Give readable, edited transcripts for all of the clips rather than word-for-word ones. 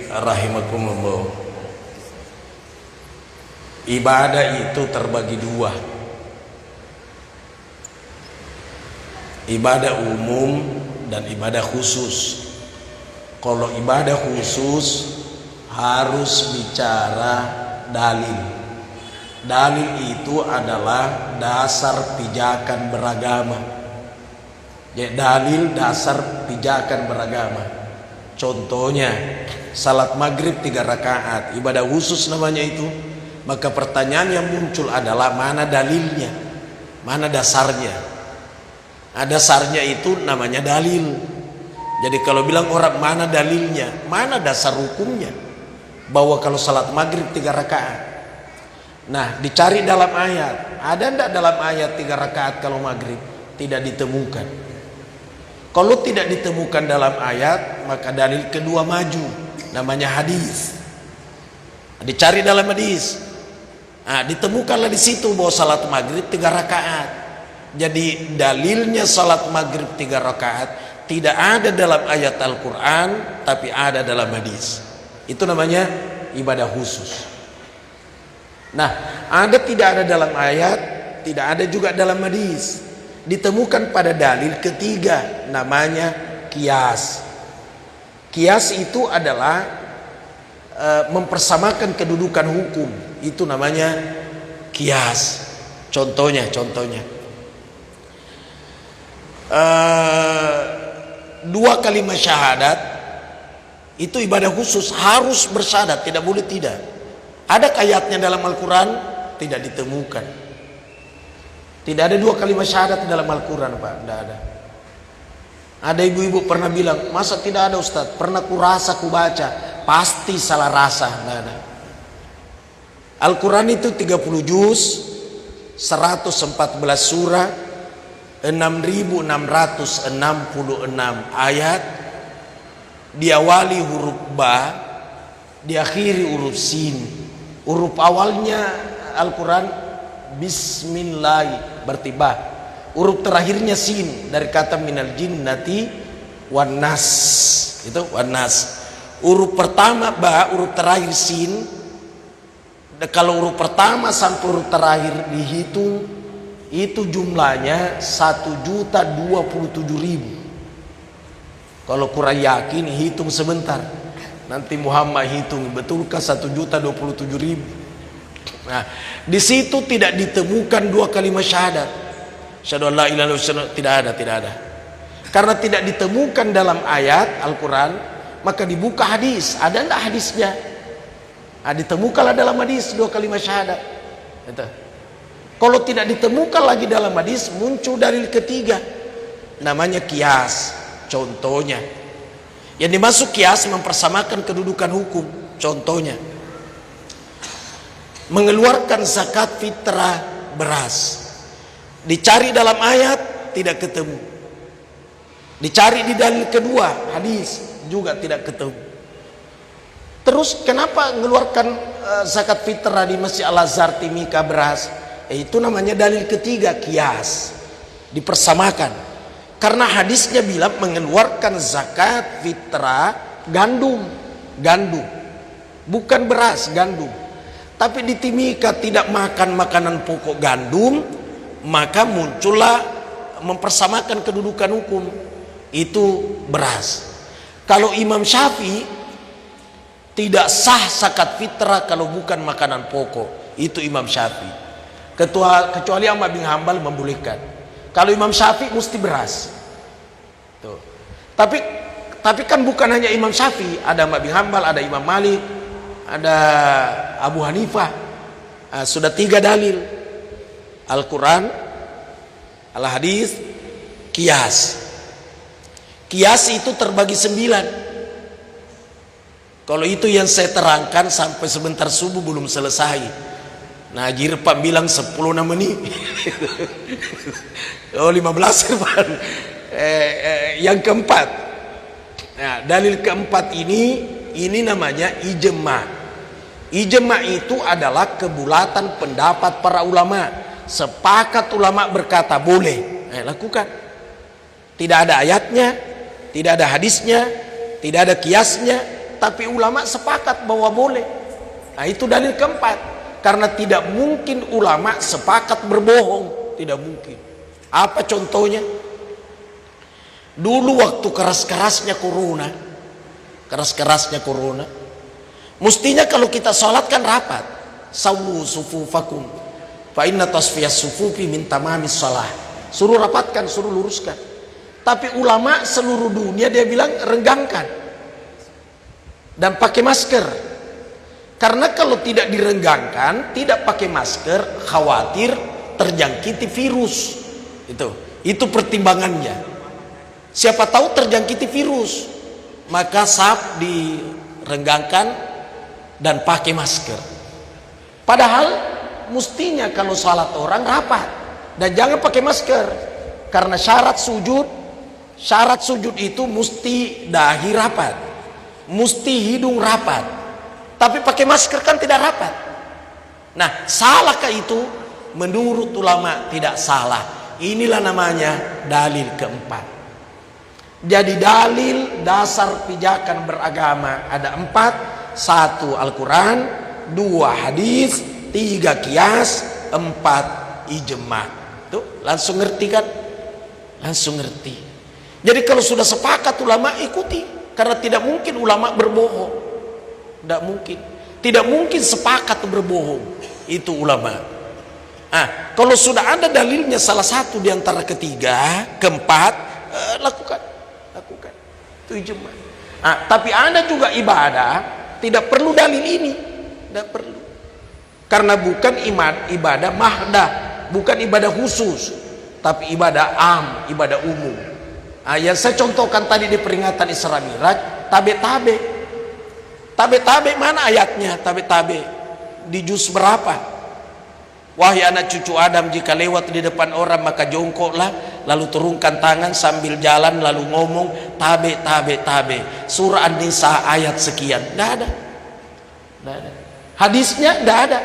Rahimakumullah. Ibadah itu terbagi dua. Ibadah umum dan ibadah khusus. Kalau ibadah khusus harus bicara dalil. Dalil itu adalah dasar pijakan beragama. Ya, dalil dasar pijakan beragama. Contohnya salat maghrib 3 rakaat, ibadah khusus namanya itu. Maka pertanyaan yang muncul adalah mana dalilnya, mana dasarnya. Dasarnya itu namanya dalil. Jadi kalau bilang orang mana dalilnya, mana dasar hukumnya, bahwa kalau salat maghrib 3 rakaat. Nah, dicari dalam ayat, ada enggak dalam ayat 3 rakaat kalau maghrib? Tidak ditemukan. Kalau tidak ditemukan dalam ayat, maka dalil kedua maju, namanya hadis. Dicari dalam hadis. Nah, ditemukanlah di situ bahwa salat maghrib 3 rakaat. Jadi dalilnya salat maghrib 3 rakaat tidak ada dalam ayat Al-Quran, tapi ada dalam hadis. Itu namanya ibadah khusus. Nah, ada tidak ada dalam ayat, tidak ada juga dalam hadis. Ditemukan pada dalil ketiga, namanya kias. Kias itu adalah mempersamakan kedudukan hukum. Itu namanya kias. Contohnya dua kalimat syahadat itu ibadah khusus, harus bersyahadat, tidak boleh tidak. Ada ayatnya dalam Al-Quran? Tidak ditemukan. Tidak ada 2 kalimat syahadat dalam Al-Quran, Pak. Tidak ada. Ada ibu-ibu pernah bilang, masa tidak ada Ustaz? Pernah kurasa, kubaca. Pasti salah rasa. Tidak ada. Al-Quran itu 30 juz, 114 surah, 6.666 ayat. Diawali huruf ba, diakhiri huruf sin. Huruf awalnya Al-Quran Bismillah, berarti ba. Huruf terakhirnya sin, dari kata minal jinnati wan nas. Itu wan nas. Huruf pertama ba, huruf terakhir sin. Kalau huruf pertama sampai huruf terakhir dihitung, itu jumlahnya 1.027.000. Kalau kurang yakin, hitung sebentar. Nanti Muhammad hitung, betulkah 1.027.000? Nah, di situ tidak ditemukan 2 kalimat syahadat. Syahadu an la ilaha illallah, tidak ada. Karena tidak ditemukan dalam ayat Al-Quran, maka dibuka hadis. Ada enggak hadisnya? Ditemukanlah dalam hadis 2 kalimat syahadat. Itu. Kalau tidak ditemukan lagi dalam hadis, muncul dalil ketiga, namanya kias. Contohnya, yang dimaksud kias mempersamakan kedudukan hukum. Contohnya, mengeluarkan zakat fitrah beras. Dicari dalam ayat, tidak ketemu. Dicari di dalil kedua, hadis, juga tidak ketemu. Terus kenapa mengeluarkan zakat fitrah di Masjid Al-Azhar Timika beras? Itu namanya dalil ketiga, kias. Dipersamakan. Karena hadisnya bilang mengeluarkan zakat fitrah gandum. Bukan beras, gandum. Tapi di Timika tidak makan makanan pokok gandum, maka muncullah mempersamakan kedudukan hukum. Itu beras. Kalau Imam Syafi'i, tidak sah zakat fitrah kalau bukan makanan pokok. Itu Imam Syafi'i. Kecuali Ahmad bin Hanbal membolehkan. Kalau Imam Syafi'i mesti beras. Tuh. Tapi kan bukan hanya Imam Syafi'i, ada Ahmad bin Hanbal, ada Imam Malik, ada Abu Hanifah. Sudah 3 dalil, Al-Quran, Al-Hadis, kias. Kias itu terbagi 9. Kalau itu yang saya terangkan sampai sebentar subuh belum selesai. Nah, Jirpan bilang 10 nama nih. 15 Irfan. Yang keempat. Nah, dalil keempat ini namanya ijma'. Ijma' itu adalah kebulatan pendapat para ulama. Sepakat ulama berkata boleh, lakukan. Tidak ada ayatnya, tidak ada hadisnya, tidak ada kiasnya, tapi ulama sepakat bahwa boleh. Nah, itu dalil keempat. Karena tidak mungkin ulama sepakat berbohong, tidak mungkin. Apa contohnya? Dulu waktu keras-kerasnya corona, mestinya kalau kita sholat kan rapat. Sawu sufufakum fa inna tasfiyas sufufi min tamamis shalah. Suruh rapatkan, suruh luruskan. Tapi ulama seluruh dunia dia bilang renggangkan dan pakai masker. Karena kalau tidak direnggangkan, tidak pakai masker, khawatir terjangkiti virus. Itu pertimbangannya. Siapa tahu terjangkiti virus, maka saf direnggangkan dan pakai masker. Padahal mestinya kalau salat orang rapat dan jangan pakai masker, karena syarat sujud itu mesti dahi rapat, mesti hidung rapat. Tapi pakai masker kan tidak rapat. Nah, salahkah itu? Menurut ulama tidak salah. Inilah namanya dalil keempat. Jadi dalil dasar pijakan beragama ada 4. 1 Al-Quran, 2 hadis, 3 kias, 4 ijma. Tuh, langsung ngerti kan? Langsung ngerti. Jadi kalau sudah sepakat ulama ikuti, karena tidak mungkin ulama berbohong. Tidak mungkin. Tidak mungkin sepakat berbohong. Itu ulama. Nah, kalau sudah ada dalilnya salah satu di antara ketiga, keempat, lakukan. Itu ijma. Nah, tapi ada juga ibadah tidak perlu dalil ini, tidak perlu. Karena bukan ibadah mahdah, bukan ibadah khusus, tapi ibadah am, ibadah umum. Nah, yang saya contohkan tadi di peringatan Isra Miraj, tabe-tabe. Tabe-tabe mana ayatnya? Tabe-tabe di juz berapa? Wahai anak cucu Adam, jika lewat di depan orang maka jongkoklah, lalu turunkan tangan sambil jalan, lalu ngomong tabe. Surah An-Nisa ayat sekian. Tidak ada. Hadisnya tidak ada.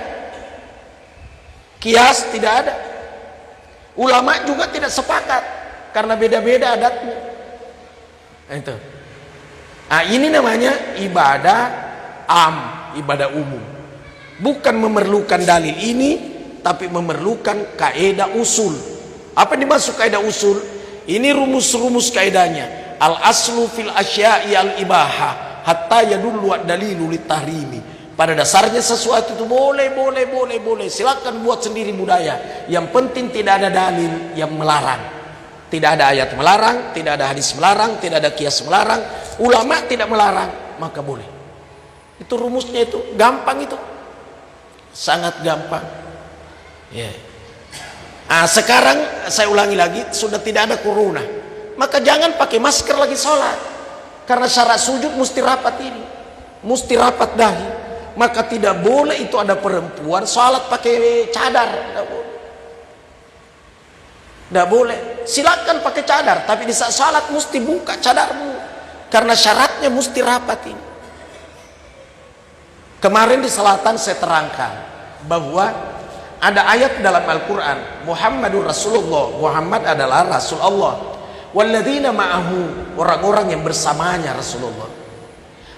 Kias tidak ada. Ulama juga tidak sepakat karena beda-beda adatnya. Itu. Nah, ini namanya ibadah am, ibadah umum. Bukan memerlukan dalil ini, tapi memerlukan kaidah usul. Apa yang dimaksud kaidah usul? Ini rumus-rumus kaidahnya. Al aslu fil asya'i al ibaha hatta yadullu dalilu litahrimi. Pada dasarnya sesuatu itu boleh. Silakan buat sendiri budaya. Yang penting tidak ada dalil yang melarang. Tidak ada ayat melarang, tidak ada hadis melarang, tidak ada kias melarang. Ulama tidak melarang, maka boleh. Itu rumusnya, itu gampang, itu sangat gampang. Ya. Nah, sekarang saya ulangi lagi, sudah tidak ada corona, maka jangan pakai masker lagi sholat, karena syarat sujud mesti rapat ini, mesti rapat dahi. Maka tidak boleh itu ada perempuan sholat pakai cadar, tidak boleh. Silakan pakai cadar, tapi di saat sholat mesti buka cadarmu, karena syaratnya mesti rapat ini. Kemarin di selatan saya terangkan bahwa ada ayat dalam Al-Quran, Muhammadur Rasulullah, Muhammad adalah Rasul Allah. Walladzina ma'ahu, orang-orang yang bersamanya Rasulullah.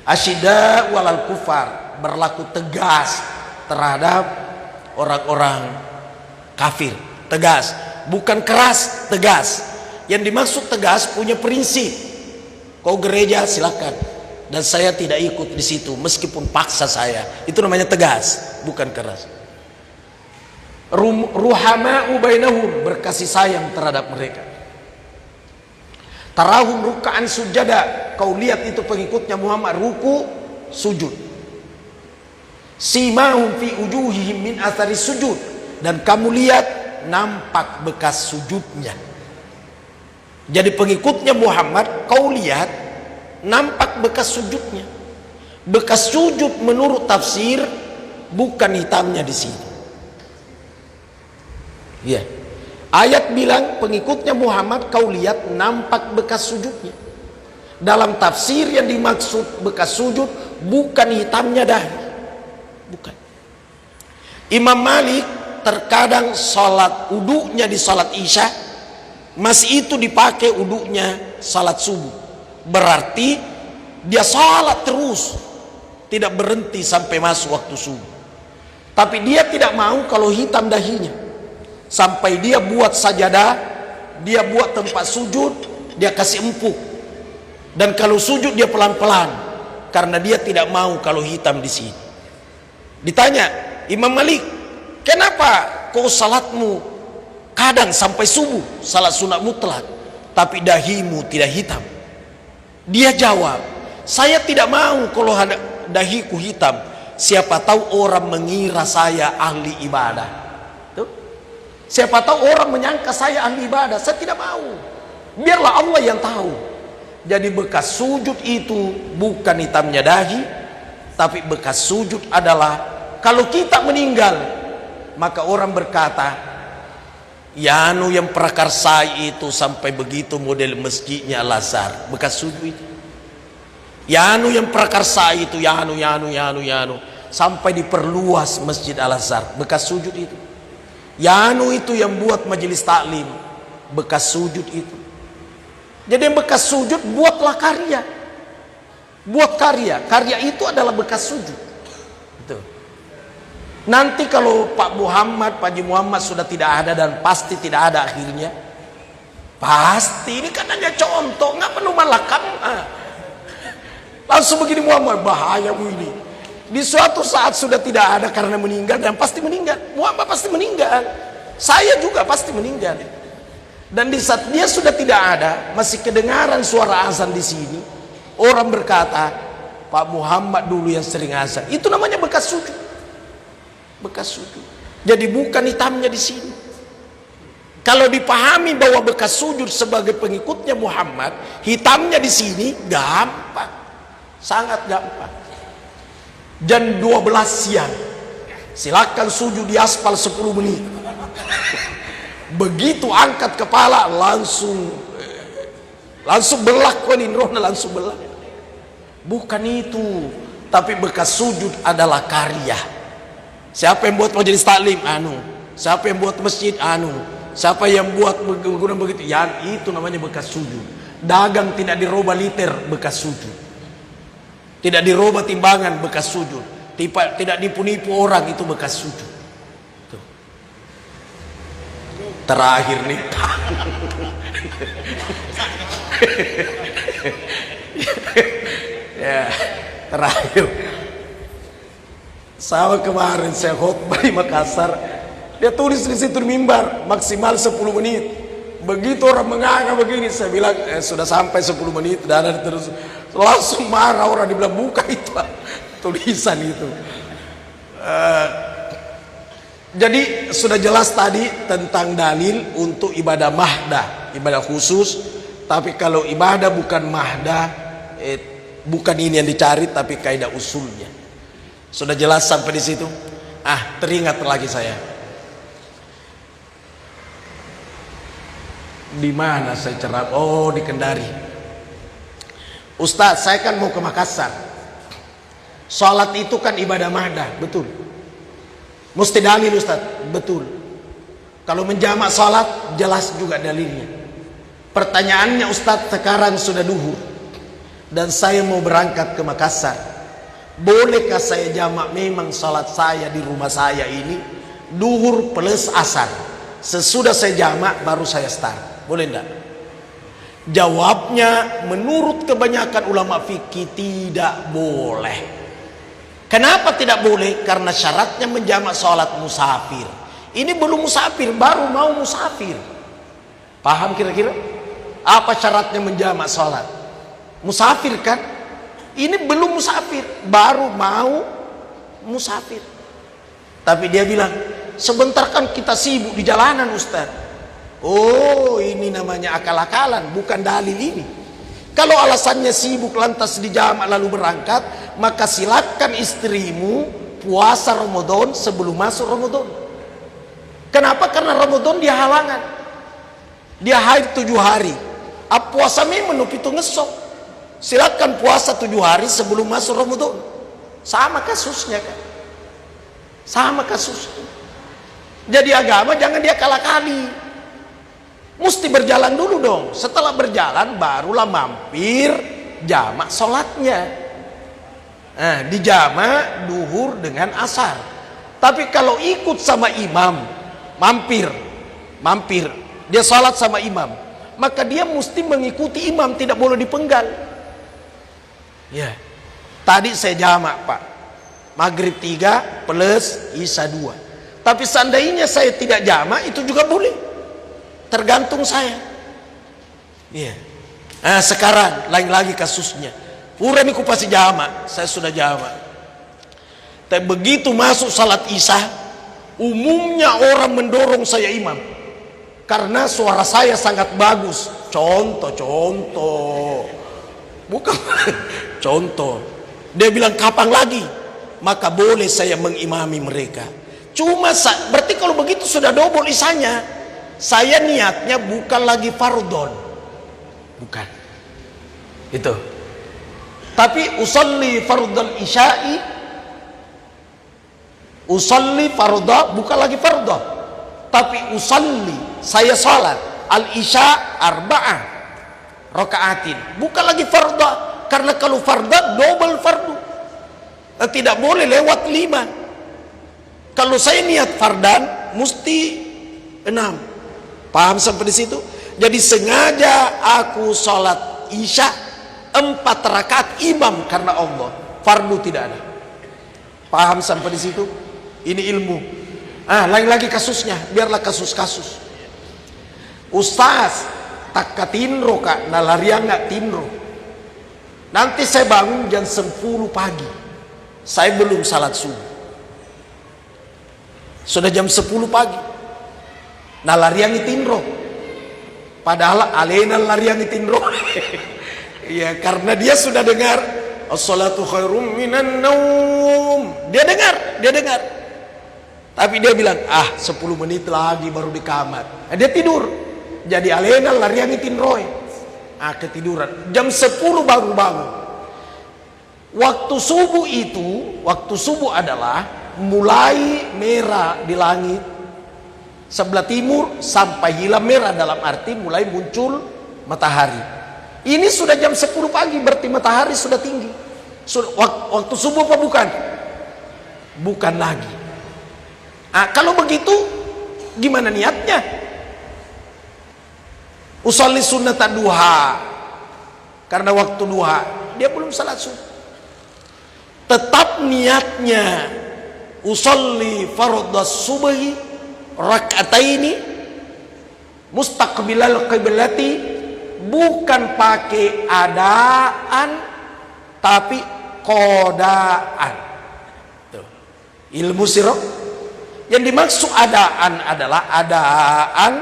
Asyidda walal kufar, berlaku tegas terhadap orang-orang kafir. Tegas, bukan keras, tegas. Yang dimaksud tegas punya prinsip. Kau gereja silakan, dan saya tidak ikut di situ meskipun paksa saya. Itu namanya tegas, bukan keras. Ruhama'u bainahum, berkasih sayang terhadap mereka. Tarahum ruka'an sujada, kau lihat itu pengikutnya Muhammad ruku sujud. Simahum fi ujuhihim min athari sujud, dan kamu lihat nampak bekas sujudnya. Jadi pengikutnya Muhammad kau lihat nampak bekas sujudnya. Bekas sujud menurut tafsir bukan hitamnya di sini. Ya. Ayat bilang pengikutnya Muhammad kau lihat nampak bekas sujudnya. Dalam tafsir yang dimaksud bekas sujud bukan hitamnya dahi. Bukan. Imam Malik terkadang salat uduknya di salat Isya masih itu dipakai uduknya salat subuh. Berarti dia salat terus tidak berhenti sampai masuk waktu subuh. Tapi dia tidak mau kalau hitam dahinya. Sampai dia buat sajadah, dia buat tempat sujud, dia kasih empuk. Dan kalau sujud dia pelan-pelan, karena dia tidak mau kalau hitam di sini. Ditanya Imam Malik, kenapa kau salatmu kadang sampai subuh, salat sunat mutlak, tapi dahimu tidak hitam? Dia jawab, saya tidak mau kalau dahiku hitam. Siapa tahu orang mengira saya ahli ibadah. Tuh. Siapa tahu orang menyangka saya ahli ibadah. Saya tidak mau. Biarlah Allah yang tahu. Jadi bekas sujud itu bukan hitamnya dahi, tapi bekas sujud adalah kalau kita meninggal, maka orang berkata, Yanu yang prakarsai itu sampai begitu model masjidnya Al-Azhar, bekas sujud itu. Yanu yang prakarsai itu, Yanu sampai diperluas Masjid Al-Azhar, bekas sujud itu. Yanu itu yang buat majelis taklim, bekas sujud itu. Jadi yang bekas sujud buatlah karya. Buat karya itu adalah bekas sujud. Itu. Nanti kalau Pak Haji Muhammad sudah tidak ada, dan pasti tidak ada akhirnya. Pasti, ini kan hanya contoh, nggak perlu malakam. Langsung begini Muhammad, bahaya ini. Di suatu saat sudah tidak ada karena meninggal, dan pasti meninggal. Muhammad pasti meninggal. Saya juga pasti meninggal. Dan di saat dia sudah tidak ada, masih kedengaran suara azan di sini. Orang berkata, Pak Muhammad dulu yang sering azan. Itu namanya bekas sujud. Bekas sujud. Jadi bukan hitamnya di sini. Kalau dipahami bahwa bekas sujud sebagai pengikutnya Muhammad, hitamnya di sini gampang. Sangat gampang. Jam 12 siang silakan sujud di aspal 10 menit. Begitu angkat kepala langsung belak konin rohna, langsung belak. Bukan itu, tapi bekas sujud adalah karya. Siapa yang buat majelis taklim? Siapa yang buat masjid? Siapa yang buat menggunakan begitu? Ya, itu namanya bekas sujud. Dagang tidak dirubah liter, bekas sujud. Tidak dirubah timbangan, bekas sujud. Tidak nipu-nipu orang, itu bekas sujud. Tuh. Terakhir nih. Ya, terakhir. Sama kemarin saya khotbah di Makassar. Dia tulis di situ mimbar maksimal 10 menit. Begitu orang menganga begini, saya bilang sudah sampai 10 menit, dan ada terus. Langsung marah orang, dibilang buka itu tulisan itu. Jadi sudah jelas tadi tentang dalil untuk ibadah mahdah, ibadah khusus. Tapi kalau ibadah bukan mahdah, bukan ini yang dicari, tapi kaidah usulnya. Sudah jelas sampai di situ. Teringat lagi saya. Di mana saya ceramah? Oh, di Kendari. Ustaz, saya kan mau ke Makassar. Salat itu kan ibadah mahdah, betul. Mesti dalil Ustaz, betul. Kalau menjamak salat, jelas juga dalilnya. Pertanyaannya Ustaz, sekarang sudah duhur dan saya mau berangkat ke Makassar. Bolehkah saya jamak memang salat saya di rumah saya ini duhur plus asar? Sesudah saya jamak baru saya start. Boleh enggak? Jawabnya menurut kebanyakan ulama fikih tidak boleh. Kenapa tidak boleh? Karena syaratnya menjamak sholat musafir. Ini belum musafir, baru mau musafir. Paham kira-kira? Apa syaratnya menjamak sholat? Musafir kan? Ini belum musafir, baru mau musafir. Tapi dia bilang, sebentar kan kita sibuk di jalanan Ustaz. Oh, ini namanya akal-akalan, bukan dalil ini. Kalau alasannya sibuk lantas dijamak lalu berangkat, maka silakan istrimu puasa Ramadan sebelum masuk Ramadan. Kenapa? Karena Ramadan dia halangan. Dia haid 7 hari. Puasa memang itu ngesok. Silakan puasa 7 hari sebelum masuk Ramadan. Sama kasusnya kan. Sama kasusnya. Jadi agama jangan dia kalah-kali. Mesti berjalan dulu dong. Setelah berjalan barulah mampir jamak sholatnya. Dijama duhur dengan asar. Tapi kalau ikut sama imam, mampir, dia salat sama imam, maka dia mesti mengikuti imam, tidak boleh dipenggal. Ya, tadi saya jamak Pak, maghrib 3 plus isya 2. Tapi seandainya saya tidak jamak, itu juga boleh, tergantung saya. Ya. Sekarang lain lagi kasusnya. Pura niku pasti jamak, saya sudah jamak. Tapi begitu masuk salat isya, umumnya orang mendorong saya imam, karena suara saya sangat bagus. Contoh, bukan contoh. Dia bilang kapan lagi? Maka boleh saya mengimami mereka. Cuma berarti kalau begitu sudah double isyanya. Saya niatnya bukan lagi fardhon, bukan itu. Tapi usolli fardhal isya'i, usolli fardha, bukan lagi fardha, tapi usolli, saya salat al isya 4 rakaatin, bukan lagi fardha. Karena kalau fardha double fardu, tidak boleh lewat 5. Kalau saya niat fardan mesti 6. Paham sampai di situ? Jadi sengaja aku salat isya 4 rakaat imam karena Allah, fardu tidak ada. Paham sampai di situ? Ini ilmu. Lain lagi kasusnya, biarlah kasus-kasus. Ustaz, tak katinro kak, nalariang nggak tinro. Nanti saya bangun jam 10 pagi, saya belum salat subuh. Sudah jam 10 pagi, nalariang tinro. Padahal alena lariang tinro. Ya, karena dia sudah dengar as-salatu khairum minan naum. Dia dengar. Tapi dia bilang, 10 menit lagi baru di kamar. Dia tidur. Jadi alena lariang tinroy. Ketiduran. Jam 10 baru bangun. Waktu subuh adalah mulai merah di langit sebelah timur sampai hilang merah, dalam arti mulai muncul matahari. Ini sudah jam 10 pagi, berarti matahari sudah tinggi. Waktu subuh apa bukan? Bukan lagi. Kalau begitu gimana niatnya? Usolli sunnata duha, karena waktu duha dia belum salat subuh. Tetap niatnya usolli fardhas subhi rak'ataini mustaqbilal qiblati, bukan pakai adaan tapi qodaan. Tuh. Ilmu sirah. Yang dimaksud adaan adalah adaan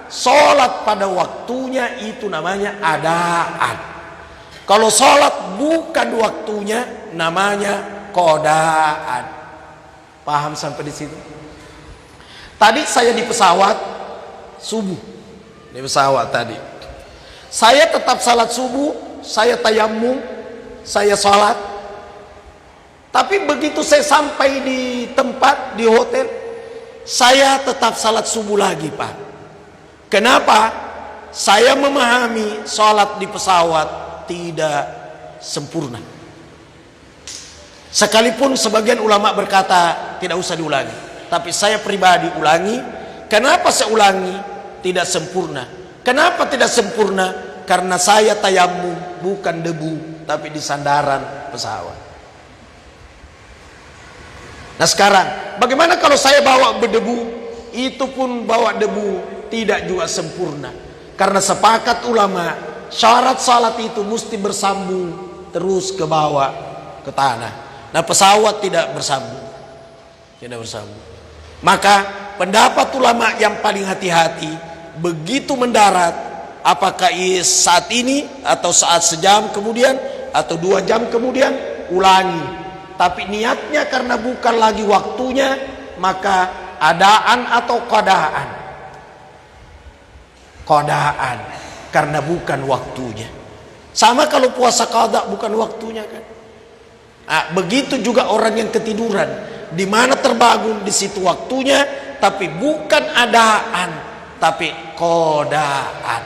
sholat pada waktunya, itu namanya adaan. Kalau sholat bukan waktunya namanya qodaan. Paham sampai di situ? Tadi saya di pesawat subuh, di pesawat tadi saya tetap salat subuh, saya tayammum, saya sholat. Tapi begitu saya sampai di tempat, di hotel, saya tetap salat subuh lagi Pak. Kenapa? Saya memahami sholat di pesawat tidak sempurna. Sekalipun sebagian ulama berkata tidak usah diulangi, tapi saya pribadi ulangi. Kenapa saya ulangi? Tidak sempurna. Kenapa tidak sempurna? Karena saya tayammum bukan debu, tapi di sandaran pesawat. Nah sekarang, bagaimana kalau saya bawa berdebu? Itu pun bawa debu tidak juga sempurna. Karena sepakat ulama, syarat salat itu mesti bersambung terus ke bawah, ke tanah. Nah pesawat tidak bersambung, tidak bersambung. Maka pendapat ulama yang paling hati-hati, begitu mendarat, apakah saat ini atau saat sejam kemudian atau 2 jam kemudian, ulangi. Tapi niatnya karena bukan lagi waktunya, maka adaan atau qodaan. Qodaan karena bukan waktunya. Sama kalau puasa qada bukan waktunya kan. Begitu juga orang yang ketiduran, di mana terbangun di situ waktunya, tapi bukan adaan, tapi qodaan.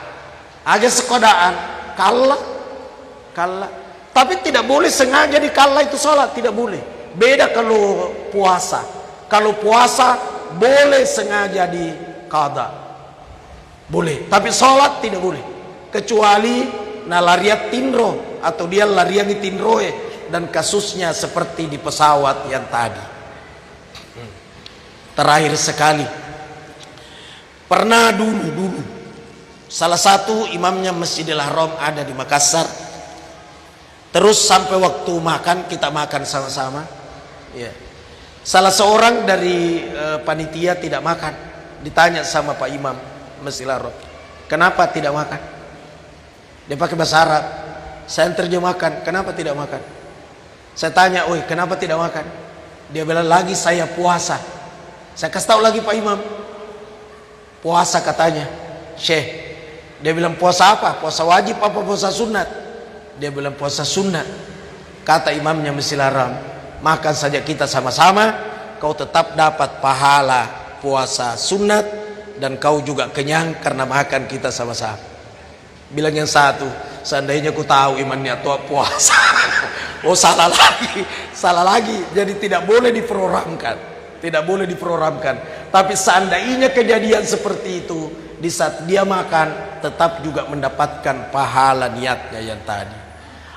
Agak sekodaan, kalah. Tapi tidak boleh sengaja di kala itu sholat, tidak boleh. Beda kalau puasa. Kalau puasa boleh sengaja di qada, boleh. Tapi sholat tidak boleh. Kecuali lariat tinro atau dia larian di tinroe, dan kasusnya seperti di pesawat yang tadi. Terakhir sekali, pernah dulu salah satu imamnya Masjidil Haram ada di Makassar. Terus sampai waktu makan, kita makan sama-sama. Ya. Salah seorang dari panitia tidak makan. Ditanya sama Pak Imam Masjidil Haram, kenapa tidak makan? Dia pakai bahasa Arab. Saya terjemahkan, kenapa tidak makan? Saya tanya, oi, kenapa tidak makan? Dia bilang, lagi saya puasa. Saya kasih tahu lagi Pak Imam, puasa katanya. Syekh, dia bilang puasa apa? Puasa wajib apa puasa sunat? Dia bilang puasa sunnah. Kata imamnya Masjidil Haram, makan saja kita sama-sama, kau tetap dapat pahala puasa sunat, dan kau juga kenyang karena makan kita sama-sama. Bilang yang satu, seandainya ku tahu imannya tua puasa. Oh, salah lagi. Jadi tidak boleh diprogramkan, tidak boleh diprogramkan. Tapi seandainya kejadian seperti itu, di saat dia makan tetap juga mendapatkan pahala niatnya yang tadi.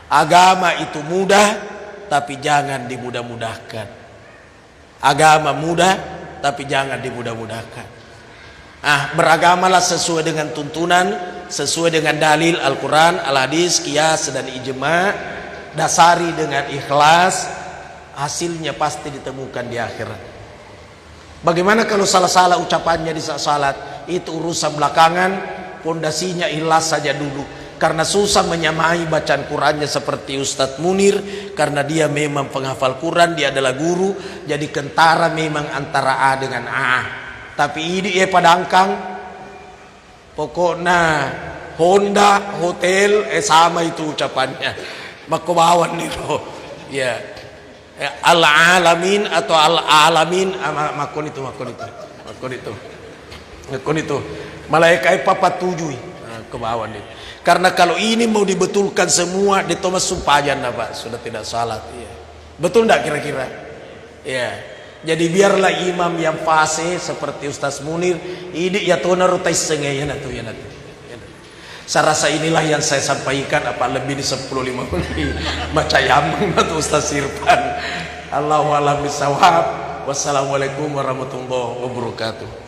Agama itu mudah, tapi jangan dimudah-mudahkan. Agama mudah, tapi jangan dimudah-mudahkan. Beragamalah sesuai dengan tuntunan, sesuai dengan dalil Al-Quran, Al-Hadis, Qiyas, dan Ijma'. Dasari dengan ikhlas, hasilnya pasti ditemukan di akhirat. Bagaimana kalau salah-salah ucapannya di saat salat? Itu urusan belakangan, pondasinya ikhlas saja dulu. Karena susah menyamai bacaan Qurannya seperti Ustadz Munir, karena dia memang penghafal Quran, dia adalah guru, jadi kentara memang antara A dengan A. Tapi ini padangkang, pokoknya Honda, hotel, sama itu ucapannya. Makubawan itu, ya. Al-alamin atau al-alamin, makon itu. Malaikat papa tujuh, kebawan itu. Karena kalau ini mau dibetulkan semua, di Thomas Sumpajan Pak sudah tidak salat. Ya. Betul tidak kira-kira? Ya. Jadi biarlah imam yang fase seperti Ustaz Munir, ini ya tona rotai sengeh ya natu. Saya rasa inilah yang saya sampaikan, apa lebih di 10-15 menit. Baca yamang atau Ustaz Irfan. Allahu a'lam bishawab. Wassalamualaikum warahmatullahi wabarakatuh.